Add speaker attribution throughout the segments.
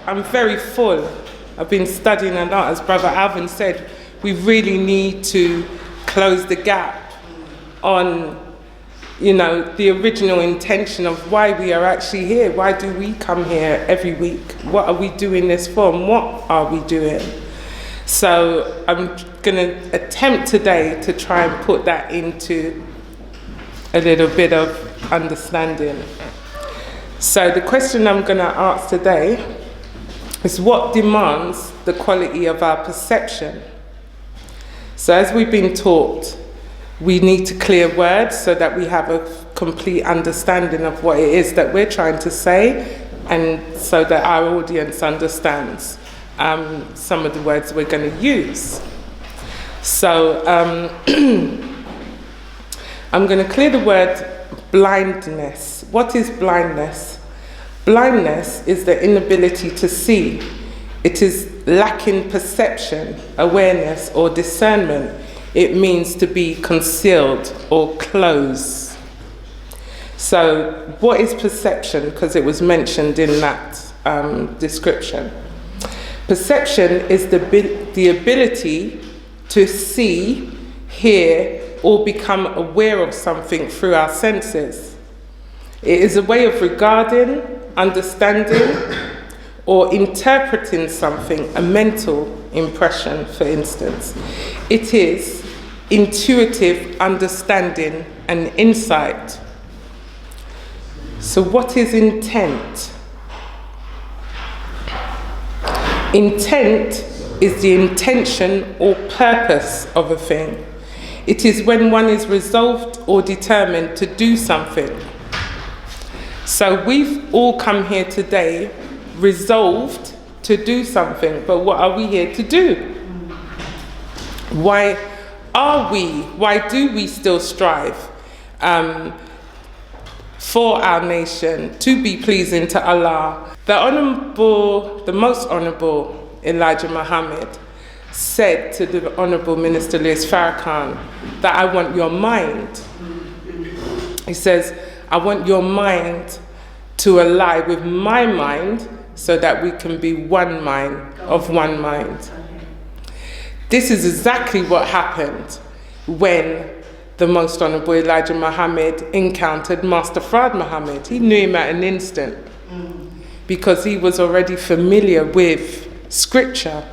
Speaker 1: I'm very full. I've been studying a lot. As Brother Alvin said, we really need to close the gap on, you know, the original intention of why we are actually here. Why do we come here every week? What are we doing this for, and what are we doing? So I'm going to attempt today to try and put that into a little bit of understanding. So the question I'm going to ask today is, what demands the quality of our perception? So as we've been taught, we need to clear words so that we have a complete understanding of what it is that we're trying to say, and so that our audience understands some of the words we're going to use. So I'm going to clear the word blindness. What is blindness? Blindness is the inability to see. It is lacking perception, awareness, or discernment. It means to be concealed or closed. So what is perception? Because it was mentioned in that description. Perception is the ability to see, hear, or become aware of something through our senses. It is a way of regarding, understanding, or interpreting something, a mental impression, for instance. It is intuitive understanding and insight. So what is intent? Intent is the intention or purpose of a thing. It is when one is resolved or determined to do something. So we've all come here today resolved to do something, but what are we here to do? Why do we still strive for our nation to be pleasing to Allah? The most honourable Elijah Muhammad said to the Honourable Minister Louis Farrakhan that I want your mind. He says, I want your mind to ally with my mind so that we can be one mind, of one mind. This is exactly what happened when the Most Honourable Elijah Muhammad encountered Master Fard Muhammad. He knew him at an instant because he was already familiar with scripture,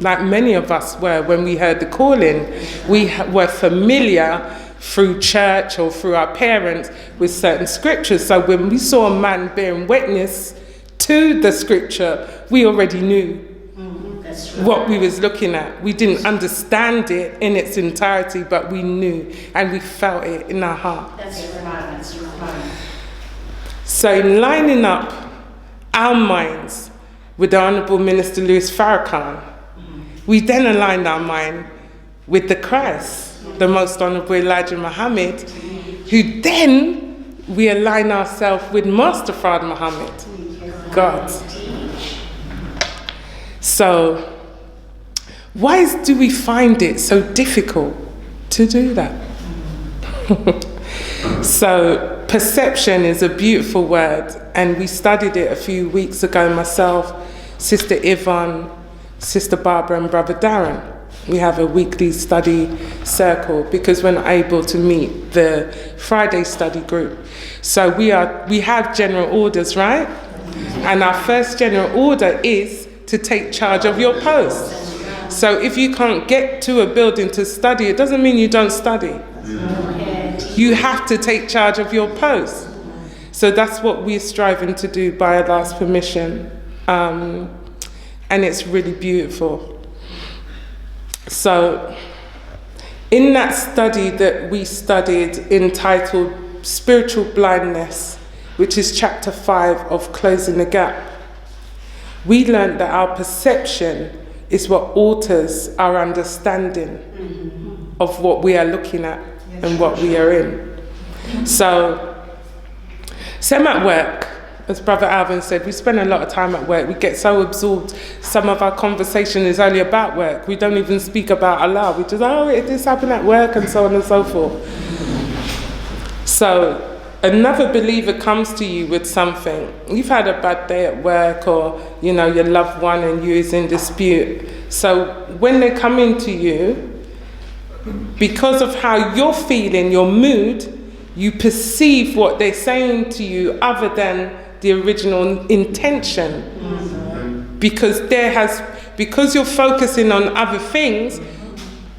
Speaker 1: like many of us were when we heard the calling. We were familiar through church or through our parents with certain scriptures. So when we saw a man bearing witness to the scripture, we already knew what we was looking at. We didn't understand it in its entirety, but we knew and we felt it in our heart. That's right. So in lining up our minds with the Honourable Minister Louis Farrakhan, we then aligned our mind with the Christ, the Most Honourable Elijah Muhammad, who then we align ourselves with Master Fard Muhammad, God. So, why do we find it so difficult to do that? So, perception is a beautiful word, and we studied it a few weeks ago, myself, Sister Yvonne, Sister Barbara and Brother Darren. We have a weekly study circle because we're not able to meet the Friday study group. So we have general orders, right? And our first general order is to take charge of your post. So if you can't get to a building to study, it doesn't mean you don't study. You have to take charge of your post. So that's what we're striving to do by Allah's permission. And it's really beautiful. So, in that study that we studied entitled Spiritual Blindness, which is chapter 5 of Closing the Gap, we learned that our perception is what alters our understanding of what we are looking at and what we are in. So I'm at work. As Brother Alvin said, we spend a lot of time at work. We get so absorbed. Some of our conversation is only about work. We don't even speak about Allah. We just, this happened at work and so on and so forth. So another believer comes to you with something, you've had a bad day at work, or your loved one and you is in dispute. So when they come into you, because of how you're feeling, your mood, you perceive what they're saying to you other than the original intention. Because you're focusing on other things,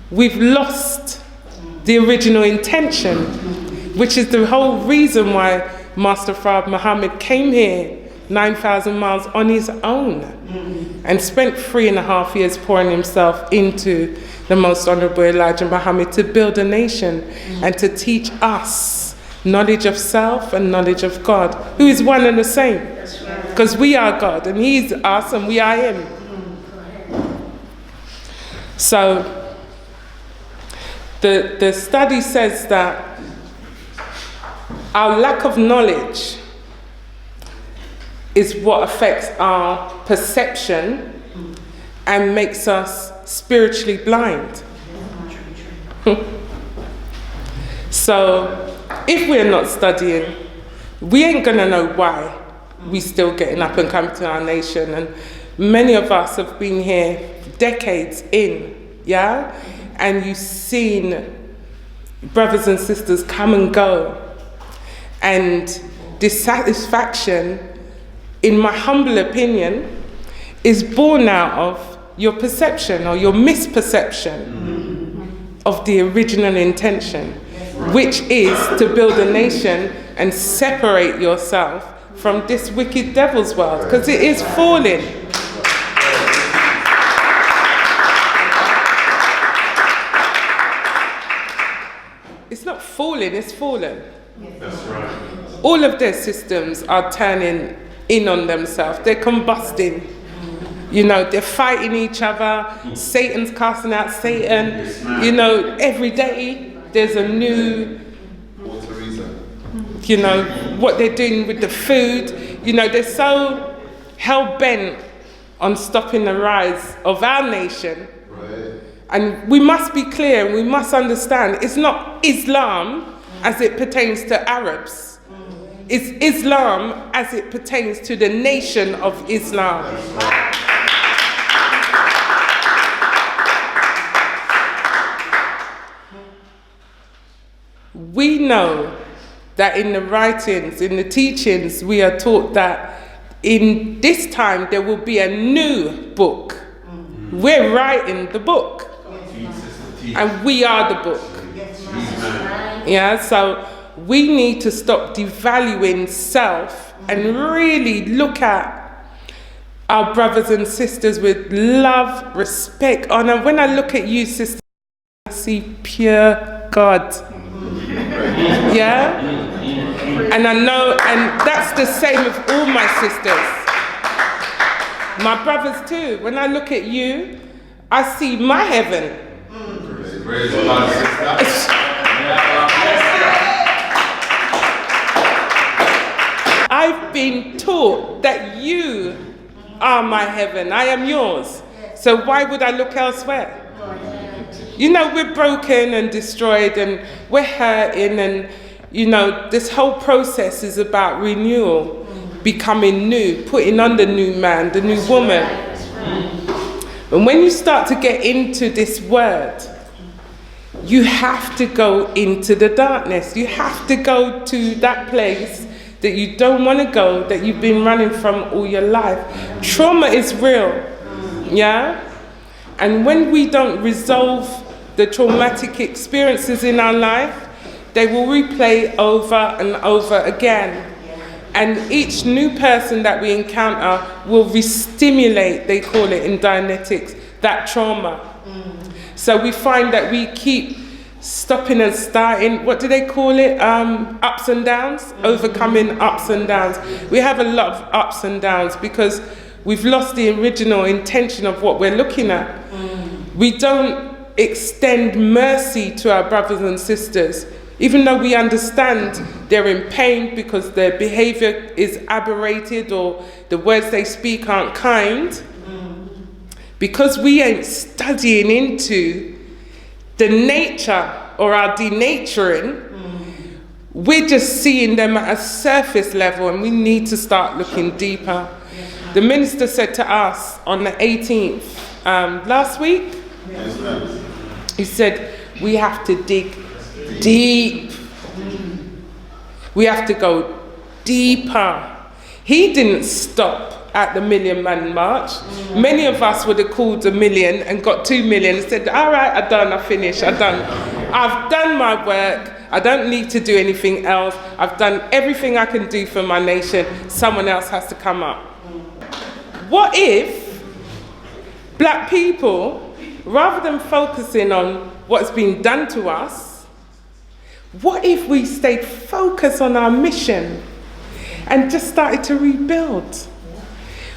Speaker 1: we've lost the original intention, which is the whole reason why Master Fard Muhammad came here 9,000 miles on his own and spent 3.5 years pouring himself into the Most Honorable Elijah Muhammad to build a nation and to teach us knowledge of self and knowledge of God, who is one and the same. Because we are God and He's us and we are Him. So the study says that our lack of knowledge is what affects our perception and makes us spiritually blind. So if we're not studying, we ain't gonna know why we still getting up and coming to our nation. And many of us have been here decades in, yeah? And you've seen brothers and sisters come and go. And dissatisfaction, in my humble opinion, is born out of your perception or your misperception of the original intention, which is to build a nation and separate yourself from this wicked devil's world, because it is falling. It's not falling, it's fallen.
Speaker 2: That's right.
Speaker 1: All of their systems are turning in on themselves. They're combusting. They're fighting each other. Satan's casting out Satan. Every day there's a new, what they're doing with the food. They're so hell-bent on stopping the rise of our nation.
Speaker 2: Right.
Speaker 1: And we must be clear and we must understand, it's not Islam as it pertains to Arabs. It's Islam as it pertains to the nation of Islam. We know that in the writings, in the teachings, we are taught that in this time there will be a new book. We're writing the book. And we are the book. Yeah, so we need to stop devaluing self and really look at our brothers and sisters with love, respect, honor. When I look at you, sister, I see pure God. Yeah? And I know, and that's the same with all my sisters. My brothers too. When I look at you, I see my heaven.
Speaker 2: Praise God, sister.
Speaker 1: I've been taught that you are my heaven. I am yours. So why would I look elsewhere? We're broken and destroyed and we're hurting, and this whole process is about renewal, becoming new, putting on the new man, the new woman. And when you start to get into this word, you have to go into the darkness. You have to go to that place that you don't want to go, that you've been running from all your life. Trauma is real, yeah? And when we don't resolve the traumatic experiences in our life, they will replay over and over again. And each new person that we encounter will re-stimulate, they call it in Dianetics, that trauma. So we find that we keep stopping and starting, what do they call it? Ups and downs, overcoming ups and downs. We have a lot of ups and downs because we've lost the original intention of what we're looking at. We don't extend mercy to our brothers and sisters, even though we understand they're in pain because their behavior is aberrated or the words they speak aren't kind. Because we ain't studying into the nature or our denaturing, we're just seeing them at a surface level, and we need to start looking deeper. The minister said to us on the 18th last week, he said, we have to dig deep. We have to go deeper. He didn't stop at the Million Man March. Many of us would have called 1 million and got 2 million and said, all right, I'm done, I finished, I'm done. I've done my work. I don't need to do anything else. I've done everything I can do for my nation. Someone else has to come up. What if black people, rather than focusing on what's been done to us, what if we stayed focused on our mission and just started to rebuild?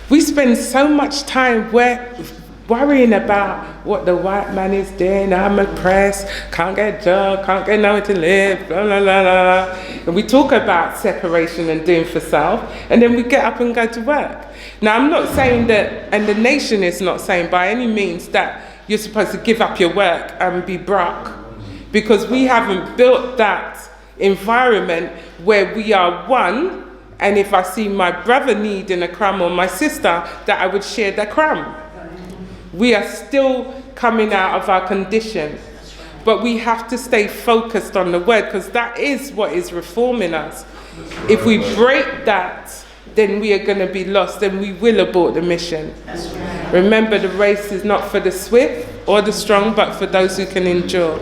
Speaker 1: We spend so much time worrying about what the white man is doing. I'm oppressed, can't get a job, can't get nowhere to live, blah, blah, blah, blah. And we talk about separation and doing for self, and then we get up and go to work. Now, I'm not saying that, and the nation is not saying by any means that you're supposed to give up your work and be broke, because we haven't built that environment where we are one, and if I see my brother needing a crumb or my sister, that I would share the crumb. We are still coming out of our condition, but we have to stay focused on the word, because that is what is reforming us. If we break that, then we are going to be lost, and we will abort the mission. Remember, the race is not for the swift or the strong, but for those who can endure.